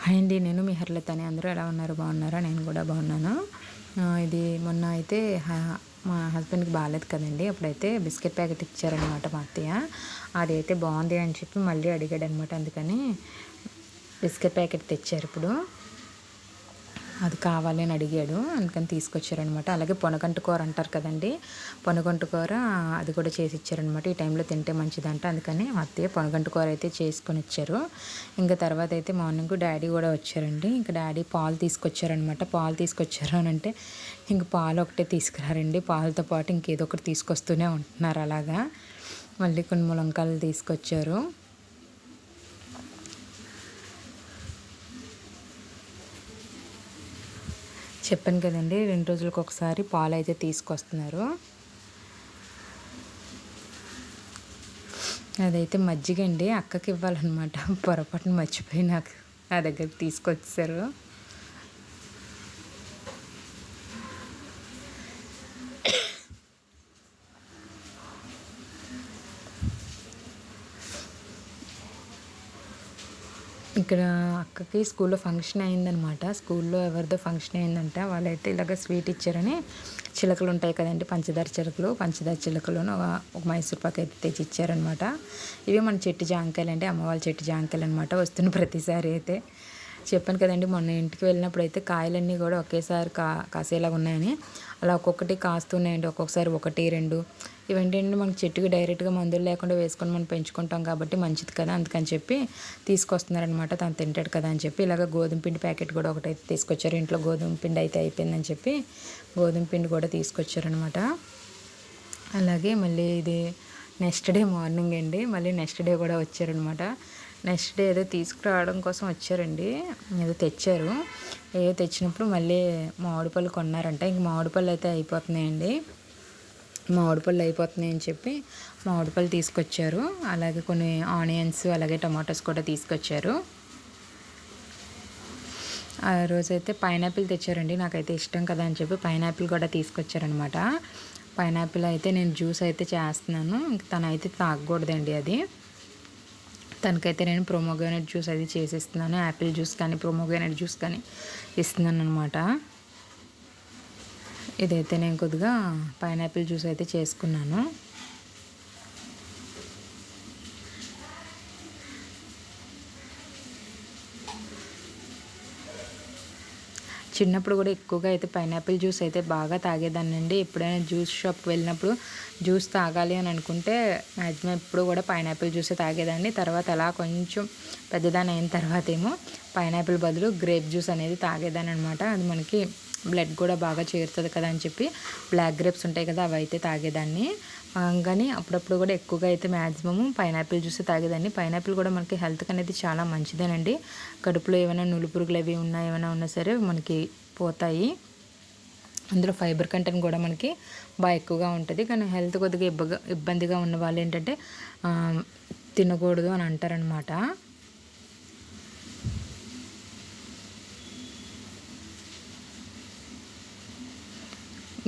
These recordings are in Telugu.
హాయ్ అండి, నేను మీ హర్లతని. అందరూ ఎలా ఉన్నారు? బాగున్నారా? నేను కూడా బాగున్నాను. ఇది మొన్న అయితే మా హస్బెండ్కి బాగాలేదు కదండి, అప్పుడైతే బిస్కెట్ ప్యాకెట్ ఇచ్చారనమాట మా అత్తయ్య. అది అయితే బాగుంది అని చెప్పి మళ్ళీ అడిగాడు అనమాట. అందుకని బిస్కెట్ ప్యాకెట్ తెచ్చారు ఇప్పుడు. అది కావాలి అని అడిగాడు, అందుకని తీసుకొచ్చారనమాట. అలాగే పొనగంటి కూర అంటారు కదండి, పొనగంటి కూర అది కూడా చేసి ఇచ్చారనమాట. ఈ టైంలో తింటే మంచిదంట, అందుకని మా అత్తయ్య పొనగంటి కూర అయితే చేసుకొని ఇచ్చారు. ఇంకా తర్వాత అయితే మార్నింగ్ డాడీ కూడా వచ్చారండి. ఇంకా డాడీ పాలు తీసుకొచ్చారనమాట. పాలు తీసుకొచ్చారు అని అంటే ఇంక పాలు ఒకటే తీసుకురారండి, పాలతో పాటు ఇంకేదో ఒకటి తీసుకొస్తూనే ఉంటున్నారు. అలాగా మళ్ళీ కొన్ని ములంకాయలు తీసుకొచ్చారు. చెప్పాను కదండి, 2 రోజులకు ఒకసారి పాలు అయితే తీసుకొస్తున్నారు. అదైతే మజ్జిగ అండి, అక్కకి ఇవ్వాలన్నమాట. పొరపాటున మర్చిపోయి నాకు నా దగ్గరికి తీసుకొచ్చారు. ఇక్కడ అక్కకి స్కూల్లో ఫంక్షన్ అయిందనమాట. స్కూల్లో ఎవరిదో ఫంక్షన్ అయిందంట. వాళ్ళైతే ఇలాగ స్వీట్ ఇచ్చారని, చిలకలు ఉంటాయి కదండి, పంచదార చిలకలను ఒక మైసూర్ పాక్ అయితే తెచ్చి ఇచ్చారనమాట. ఇవి మన చెట్టు జాంకాయలు అండి, అమ్మ వాళ్ళ చెట్టు జాంకాయలు అనమాట. వస్తున్న ప్రతిసారి అయితే చెప్పాను కదండి, మొన్న ఇంటికి వెళ్ళినప్పుడు అయితే కాయలన్నీ కూడా ఒకేసారి కాసేలాగా ఉన్నాయని. అలా ఒక్కొక్కటి కాస్తున్నాయండి, ఒక్కొక్కసారి 1, 2. ఇవేంటంటే మనకి చెట్టుకి డైరెక్ట్గా మందులు లేకుండా వేసుకొని మనం పెంచుకుంటాం కాబట్టి మంచిది కదా, అందుకని చెప్పి తీసుకొస్తున్నారనమాట. తను తింటాడు కదా అని చెప్పి ఇలాగ గోధుమ పిండి ప్యాకెట్ కూడా ఒకటైతే తీసుకొచ్చారు. ఇంట్లో గోధుమ పిండి అయితే అయిపోయిందని చెప్పి గోధుమ పిండి కూడా తీసుకొచ్చారనమాట. అలాగే మళ్ళీ ఇది నెక్స్ట్ డే మార్నింగ్ అండి, మళ్ళీ నెక్స్ట్ డే కూడా వచ్చారనమాట. నెక్స్ట్ డే ఏదో తీసుకురావడం కోసం వచ్చారండి, ఏదో తెచ్చారు. ఏదో తెచ్చినప్పుడు మళ్ళీ మామిడి పళ్ళు కొన్నారంట. ఇంక మామిడి పళ్ళు అయితే అయిపోతున్నాయండి, మామిడి పళ్ళు అయిపోతున్నాయని చెప్పి మామిడి పళ్ళు తీసుకొచ్చారు. అలాగే కొన్ని ఆనియన్స్, అలాగే టమాటోస్ కూడా తీసుకొచ్చారు. ఆ రోజైతే పైనాపిల్ తెచ్చారండి, నాకైతే ఇష్టం కదా అని చెప్పి పైనాపిల్ కూడా తీసుకొచ్చారనమాట. పైనాపిల్ అయితే నేను జ్యూస్ అయితే చేస్తున్నాను, ఇంక తనైతే తాగకూడదండి అది. తనకైతే నేను ప్రోమోగ్రానేట్ జ్యూస్ అది చేసిస్తున్నాను. యాపిల్ జ్యూస్ కానీ ప్రోమోగ్రానేట్ జ్యూస్ కానీ ఇస్తున్నాను అనమాట. ఇదైతే నేను కొద్దిగా పైనాపిల్ జ్యూస్ అయితే చేసుకున్నాను. చిన్నప్పుడు కూడా ఎక్కువగా అయితే పైనాపిల్ జ్యూస్ అయితే బాగా తాగేదాన్ని అండి. ఎప్పుడైనా జ్యూస్ షాప్కి వెళ్ళినప్పుడు జ్యూస్ తాగాలి అని అనుకుంటే మ్యాక్సిమం ఎప్పుడు కూడా పైనాపిల్ జ్యూసే తాగేదాన్ని. తర్వాత అలా కొంచెం పెద్దదాని అయిన తర్వాత ఏమో పైనాపిల్ బదులు గ్రేప్ జ్యూస్ అనేది తాగేదాన్ని అనమాట. అది మనకి బ్లడ్ కూడా బాగా చేరుతుంది కదా అని చెప్పి బ్లాక్ గ్రేప్స్ ఉంటాయి కదా, అవి అయితే తాగేదాన్ని. కానీ అప్పుడప్పుడు కూడా ఎక్కువగా అయితే మ్యాక్సిమము పైనాపిల్ జ్యూస్ తాగేదాన్ని. పైనాపిల్ కూడా మనకి హెల్త్కి అనేది చాలా మంచిదేనండి. కడుపులో ఏమైనా నులుపురుగులు అవి ఏమైనా ఉన్నా సరే మనకి పోతాయి. అందులో ఫైబర్ కంటెంట్ కూడా మనకి బాగా ఎక్కువగా ఉంటుంది. కానీ హెల్త్ కొద్దిగా ఇబ్బందిగా ఉన్న వాళ్ళు ఏంటంటే తినకూడదు అని అంటారనమాట.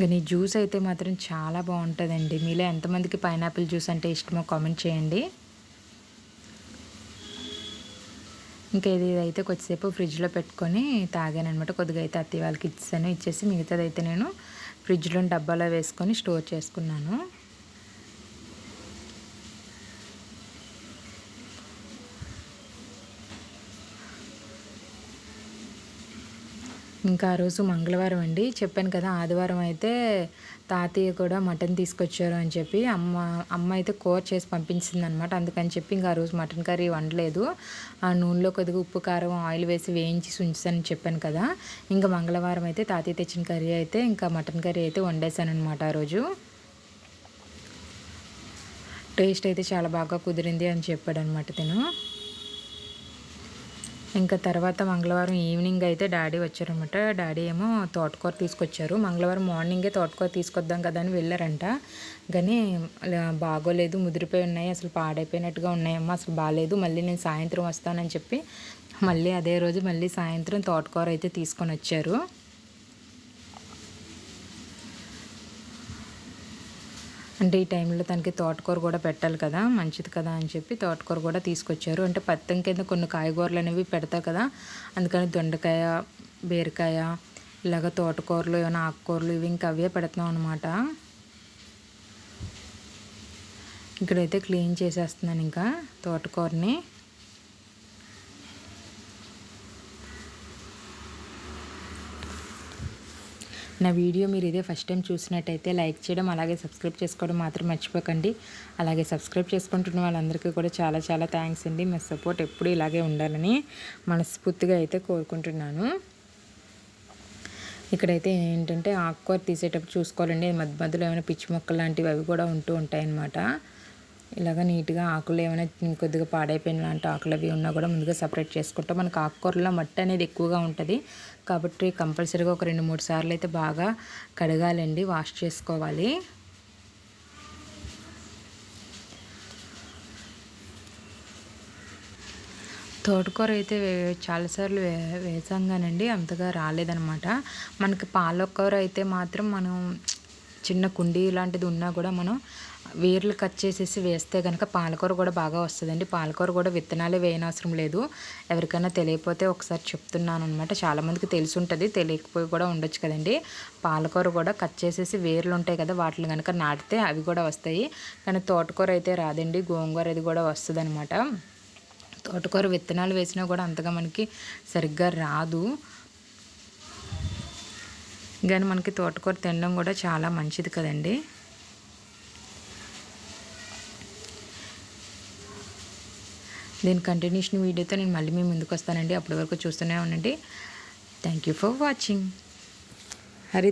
కానీ జ్యూస్ అయితే మాత్రం చాలా బాగుంటుందండి. మీలో ఎంతమందికి పైనాపిల్ జ్యూస్ అంటే ఇష్టమో కామెంట్ చేయండి. ఇంకా ఇది అయితే కొద్దిసేపు ఫ్రిడ్జ్లో పెట్టుకొని తాగాను అనమాట. కొద్దిగా అయితే అత్తయ్య వాళ్ళకి ఇచ్చేసి మిగతాది అయితే నేను ఫ్రిడ్జ్లో డబ్బాలో వేసుకొని స్టోర్ చేసుకున్నాను. ఇంకా ఆ రోజు మంగళవారం అండి, చెప్పాను కదా. ఆదివారం అయితే తాతయ్య కూడా మటన్ తీసుకొచ్చారు అని చెప్పి అమ్మ అయితే కూర చేసి పంపించిందనమాట. అందుకని చెప్పి ఇంకా ఆ రోజు మటన్ కర్రీ వండలేదు. ఆ నూనెలో కొద్దిగా ఉప్పు, కారం, ఆయిల్ వేసి వేయించి ఉంచానని చెప్పాను కదా. ఇంకా మంగళవారం అయితే తాతయ్య తెచ్చిన కర్రీ అయితే ఇంకా మటన్ కర్రీ అయితే వండేసాను అనమాట. ఆ రోజు టేస్ట్ అయితే చాలా బాగా కుదిరింది అని చెప్పాడు అనమాట తను. ఇంకా తర్వాత మంగళవారం ఈవినింగ్ అయితే డాడీ వచ్చారనమాట. డాడీ ఏమో తోటకూర తీసుకొచ్చారు. మంగళవారం మార్నింగే తోటకూర తీసుకొద్దాం కదా అని వెళ్ళారంట. కానీ బాగోలేదు, ముదిరిపోయి ఉన్నాయి, అసలు పాడైపోయినట్టుగా ఉన్నాయమ్మా, అసలు బాగాలేదు, మళ్ళీ నేను సాయంత్రం వస్తానని చెప్పి మళ్ళీ అదే రోజు మళ్ళీ సాయంత్రం తోటకూర అయితే తీసుకొని వచ్చారు. అంటే ఈ టైంలో తనకి తోటకూర కూడా పెట్టాలి కదా, మంచిది కదా అని చెప్పి తోటకూర కూడా తీసుకొచ్చారు. అంటే పత్తం కింద కొన్ని కాయగూరలు అనేవి పెడతారు కదా, అందుకని దొండకాయ, బీరకాయ, ఇలాగ తోటకూరలు, ఏమైనా ఆకుకూరలు ఇవి ఇంకా అవే పెడుతున్నాం అనమాట. ఇక్కడైతే క్లీన్ చేసేస్తున్నాను ఇంకా తోటకూరని. నా వీడియో మీరు ఇదే ఫస్ట్ టైం చూసినట్టయితే లైక్ చేయడం, అలాగే సబ్స్క్రైబ్ చేసుకోవడం మాత్రం మర్చిపోకండి. అలాగే సబ్స్క్రైబ్ చేసుకుంటున్న వాళ్ళందరికీ కూడా చాలా చాలా థ్యాంక్స్ అండి. మీ సపోర్ట్ ఎప్పుడు ఇలాగే ఉండాలని మనస్ఫూర్తిగా అయితే కోరుకుంటున్నాను. ఇక్కడైతే ఏంటంటే ఆకుకూర తీసేటప్పుడు చూసుకోవాలండి, మధ్య మధ్యలో ఏమైనా పిచ్చి మొక్కలు లాంటివి అవి కూడా ఉంటూ ఉంటాయన్నమాట. ఇలాగ నీట్గా ఆకులు ఏమైనా కొద్దిగా పాడైపోయిన లాంటి ఆకులు అవి ఉన్నా కూడా ముందుగా సపరేట్ చేసుకుంటాం. మనకు ఆకుకూరలో మట్టి అనేది ఎక్కువగా ఉంటుంది కాబట్టి కంపల్సరీగా ఒక 2-3 సార్లు అయితే బాగా కడగాలండి, వాష్ చేసుకోవాలి. తోటకూర అయితే చాలాసార్లు వేసాం కానండి అంతగా రాలేదనమాట. మనకి పాలకూర అయితే మాత్రం మనం చిన్న కుండీ లాంటిది ఉన్నా కూడా మనం వేర్లు కట్ చేసేసి వేస్తే కనుక పాలకూర కూడా బాగా వస్తుందండి. పాలకూర కూడా విత్తనాలే వేయనవసరం లేదు. ఎవరికైనా తెలియకపోతే ఒకసారి చెప్తున్నాను అనమాట. చాలామందికి తెలిసి ఉంటుంది, తెలియకపోయి కూడా ఉండొచ్చు కదండి. పాలకూర కూడా కట్ చేసేసి వేర్లు ఉంటాయి కదా, వాటిని కనుక నాటితే అవి కూడా వస్తాయి. కానీ తోటకూర అయితే రాదండి, గోంగూర అది కూడా వస్తుంది అనమాట. తోటకూర విత్తనాలు వేసినా కూడా అంతగా మనకి సరిగ్గా రాదు. కానీ మనకి తోటకూర తినడం కూడా చాలా మంచిది కదండి. దీని కంటిన్యూషన్ వీడియోతో నేను మళ్ళీ మీ ముందుకు వస్తానండి. అప్పటి వరకు చూస్తూనే ఉండండి. Thank you for watching. Hari